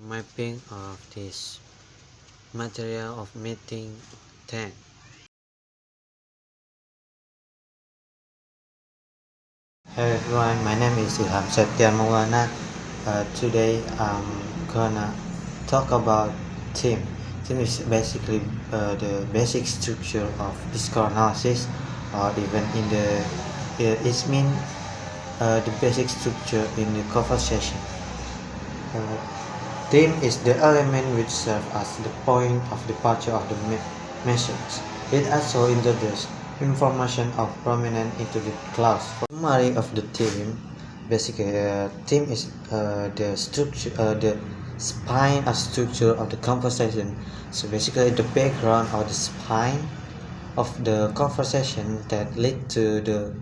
Mapping of this material of meeting 10. Hey everyone, my name is Ilham septian. Today I'm gonna talk about theme. Theme is basically the basic structure of discourse analysis, or even in the it means the basic structure in the conversation. Uh, Theme is the element which serves as the point of departure of the message. It also introduces information of prominence into the clause. Summary of the theme. Basically, theme is the structure, the spine or structure of the conversation. So basically, the background or the spine of the conversation that lead to the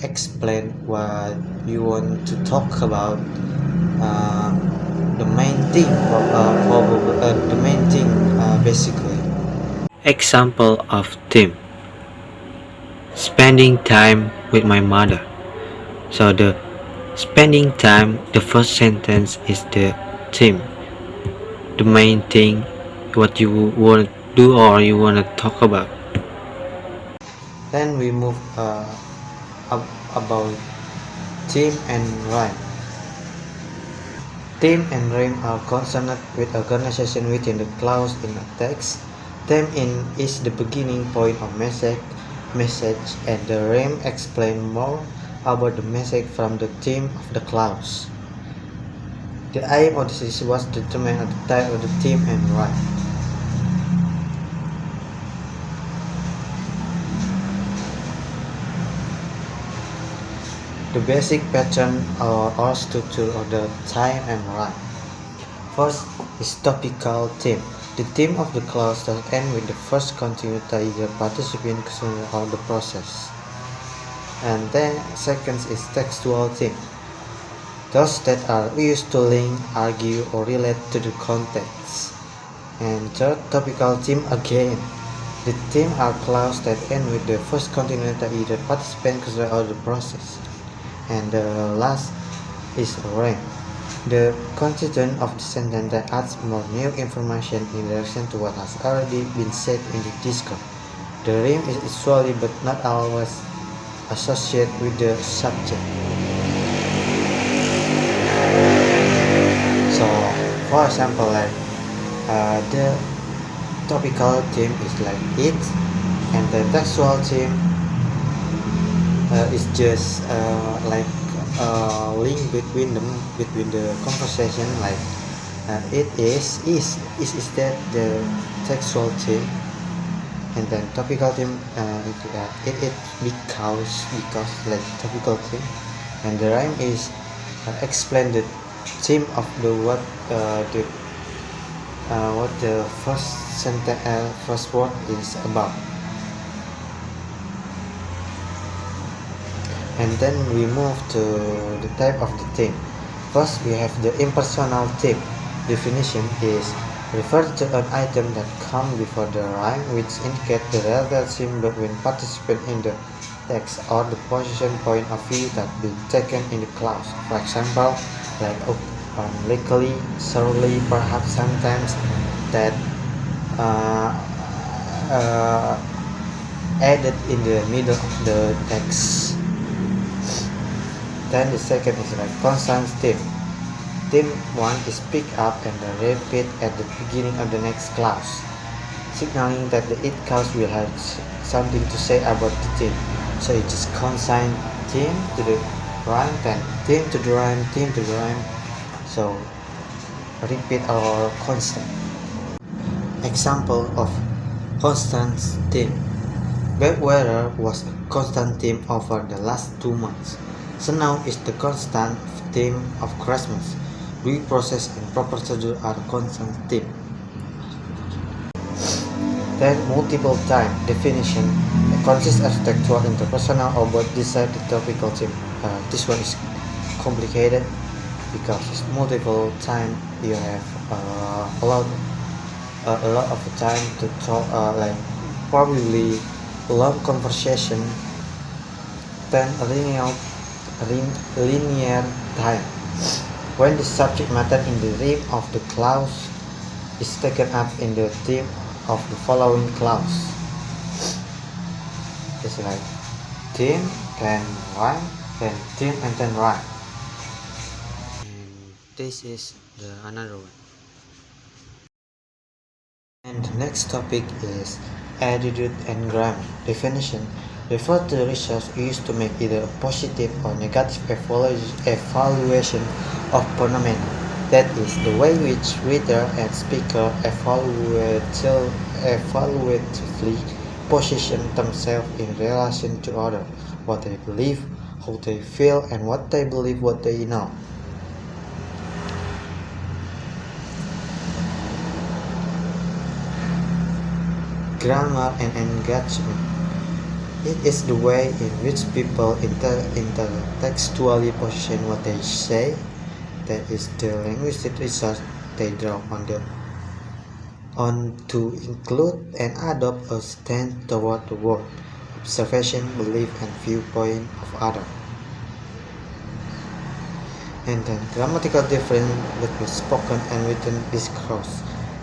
explain what you want to talk about. Uh, the main thing, basically. Example of theme: spending time with my mother. So the spending time, the first sentence is the theme, the main thing, what you want to do or you want to talk about. Then we move about theme and rhyme. Theme and rhyme are consonant with organization within the clause in a text. Theme is the beginning point of message, and the rhyme explain more about the message from the theme of the clause. The aim of this was determined at the time of the theme and rhyme. The basic pattern or structure of the theme and rhyme. First is topical theme. The theme of the clause that end with the first continuous either participant or the process. And then second is textual theme. Those that are used to link, argue, or relate to the context. And third, topical theme again. The theme are clauses that end with the first continuous either participant or the process. And the last is rhyme, the constituent of the sentence that adds more new information in relation to what has already been said in the discourse. The rhyme is usually but not always associated with the subject. So, for example, the topical theme is like it, and the textual theme is just link between them, between the conversation, like it is that the textual theme, and then topical theme it because like topical theme, and the rhyme is explain the theme of the what the first sentence first word is about. And then we move to the type of the theme. First, we have the impersonal theme. Definition is refer to an item that comes before the rhyme, which indicate the relationship between participants in the text or the position point of view that be taken in the clause. For example, like likely, surely, perhaps, sometimes, that added in the middle of the text. Then the second is like constant theme. Theme 1 is pick up and then repeat at the beginning of the next clause, signaling that the it clause will have something to say about the theme. So it is constant theme to the rhyme, then theme to the rhyme, theme to the rhyme. So repeat or constant. Example of constant theme. Bad weather was a constant theme over the last 2 months. Snow is the constant theme of Christmas. Due process and proper procedure are constant theme. Then multiple time definition consists of textual, interpersonal, or both beside the topical theme. This one is complicated because it's multiple time. You have a lot of time to talk, like probably long conversation. Then linear time. when the subject matter in the theme of the clause is taken up in the theme of the following clause. It's like theme, then rhyme, then theme, and then rhyme. And this is the another one. And the next topic is attitude and grammar. Definition refer to the research used to make either a positive or negative evaluation of phenomena. That is, the way which reader and speaker evaluatively position themselves in relation to others, what they believe, how they feel, and what they believe, what they know. Grammar and engagement. It is the way in which people intertextually position what they say. That is the linguistic research they draw on to include and adopt a stance toward the word, observation, belief, and viewpoint of others. And then grammatical difference between spoken and written discourse.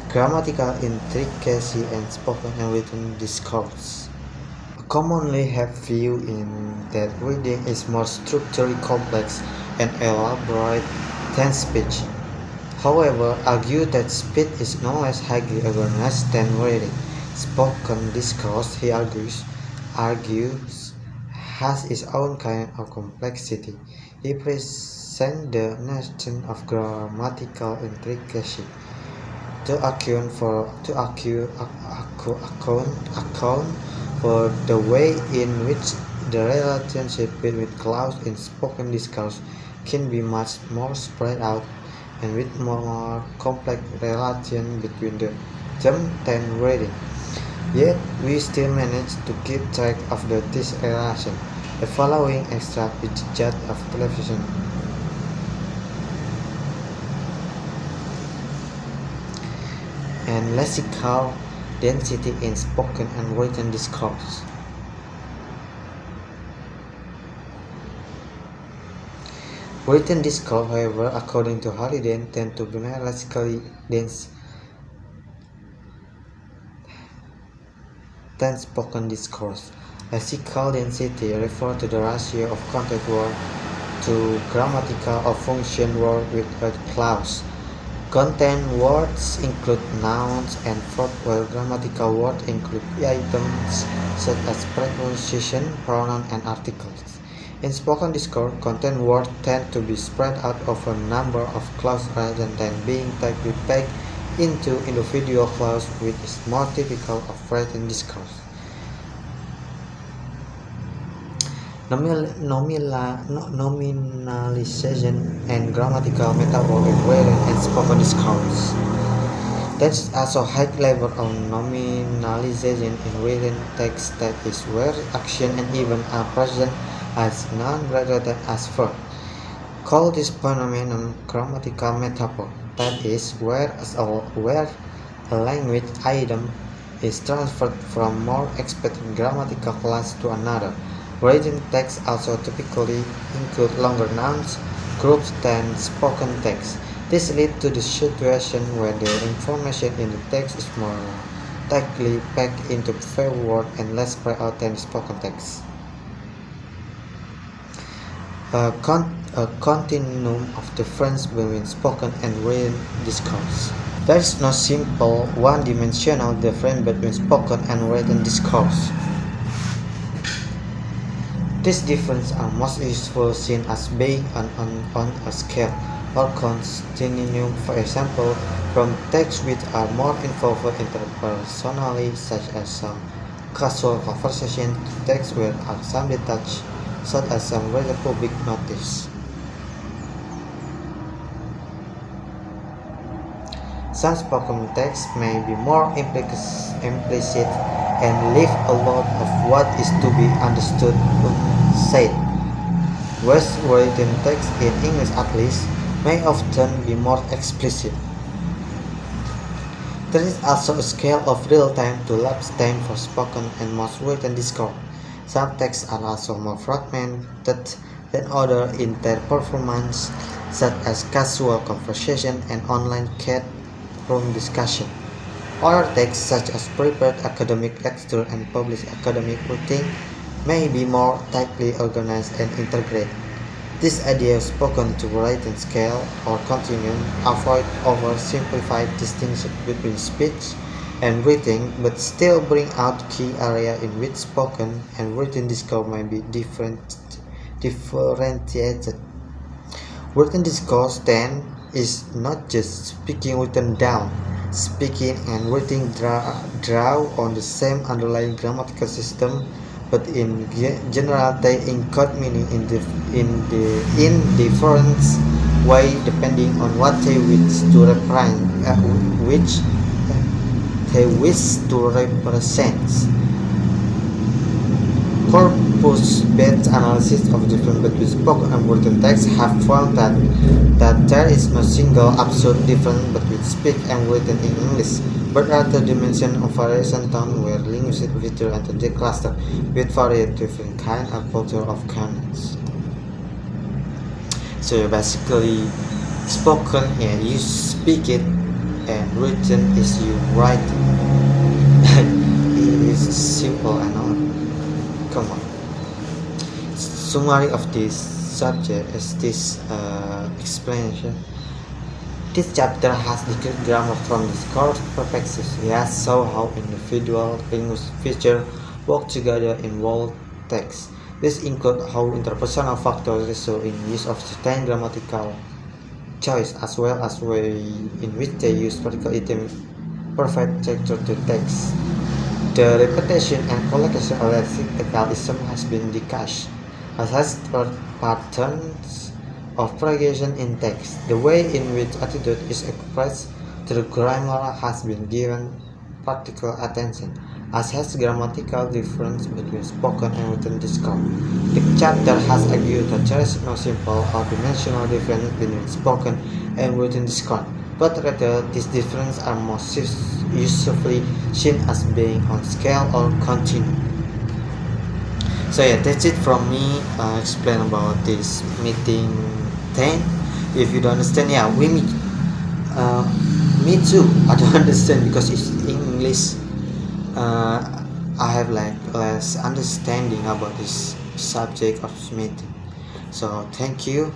Grammatical intricacy and spoken and written discourse. A commonly held view in that reading is more structurally complex and elaborate than speech. However, argue that speech is no less highly organized than reading. Spoken discourse, he argues, has its own kind of complexity. He presents the notion of grammatical intricacy to account for the way in which the relationship between clause in spoken discourse can be much more spread out and with more complex relation between the them than reading. Yet we still manage to keep track of this relation. The following extract is judged of television. And lexical density in spoken and written discourse. Written discourse, however, according to Halliday, tend to be lexically dense than spoken discourse. Lexical density refers to the ratio of content word to grammatical or function word with a clause. Content words include nouns and verbs, while grammatical words include items such as preposition, pronoun, and articles. In spoken discourse, content words tend to be spread out over a number of clauses rather than being tightly packed into individual clauses, which is more typical of written discourse. Nominalization and grammatical metaphor in written and spoken discourse. There is also high level of nominalization in written text, that is, where action and event are present as noun rather than as verb. Call this phenomenon grammatical metaphor, that is, where a language item is transferred from more expected grammatical class to another. Written text also typically include longer nouns groups than spoken text. This leads to the situation where the information in the text is more tightly packed into few words and less spread out than spoken text. A continuum of difference between spoken and written discourse. There is no simple one-dimensional difference between spoken and written discourse. These differences are most useful seen as being on a scale or continuum, for example, from texts which are more involved interpersonally, such as some casual conversation, to texts where are some detached, such as some rather public notice. Some spoken texts may be more implicit and leave a lot of what is to be understood unsaid, whereas written text, in English at least, may often be more explicit. There is also a scale of real-time to elapsed time for spoken and most written discourse. Some texts are also more fragmented than other in their performance, such as casual conversation and online chat room discussion. Other texts, such as prepared academic lecture and published academic routine, may be more tightly organized and integrated. This idea of spoken to written scale or continuum avoid oversimplified distinction between speech and writing, but still bring out key area in which spoken and written discourse may be differentiated. Written discourse then is not just speaking written down. Speaking and writing draw on the same underlying grammatical system, but in general they encode meaning in different way depending on what they wish to represent. Which they wish to represent. Corpus-based analysis of different between spoken and written text have found that there is no single absolute difference between speak and written in English, but rather dimension of variation tone where linguistic features enter the cluster with varied different kind of culture of comments. So basically, spoken you speak it, and written is you write it. It is simple and all. Come on. Summary of this subject is this explanation. This chapter has declared grammar from discourse perspective. It has shown how individual linguistic features work together in bold text. This includes how interpersonal factors result in use of certain grammatical choice, as well as way in which they use particular item provide structure to text. The repetition and collocation of lexicalism has been discussed as patterns of progression in text. The way in which attitude is expressed through grammar has been given particular attention, as has grammatical difference between spoken and written discourse. The chapter has argued that there is no simple or dimensional difference between spoken and written discourse, but rather these differences are most usually seen as being on scale or continuum. So yeah, that's it from me. Explain about this meeting 10. If you don't understand, yeah, me too. I don't understand because it's English. I have like less understanding about this subject of meeting. So thank you.